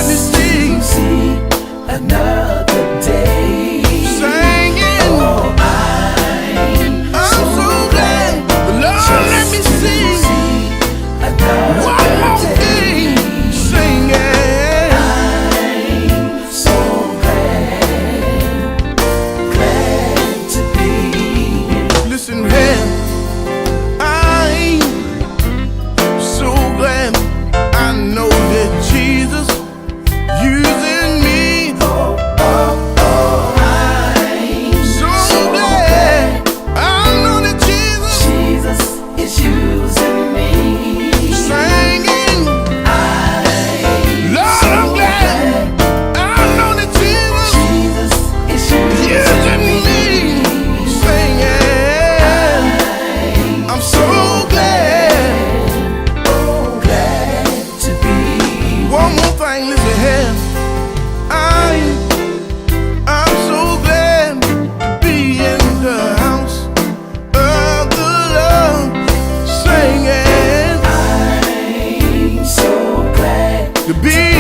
let me see another day. singing. Oh, I'm so glad. Lord, let me see another one more thing, singing. I'm so glad to be here. Listen here, I'm so glad. I know that Jesus using me. Oh, oh, oh, I'm So glad. I know that Jesus Jesus is using me. singing. Lord, I'm glad. I know that Jesus Jesus is using me, singing. I'm so glad. so glad to be. One more thing, listen here. I'm so glad to be in the house of the Lord, singing. I'm so glad To be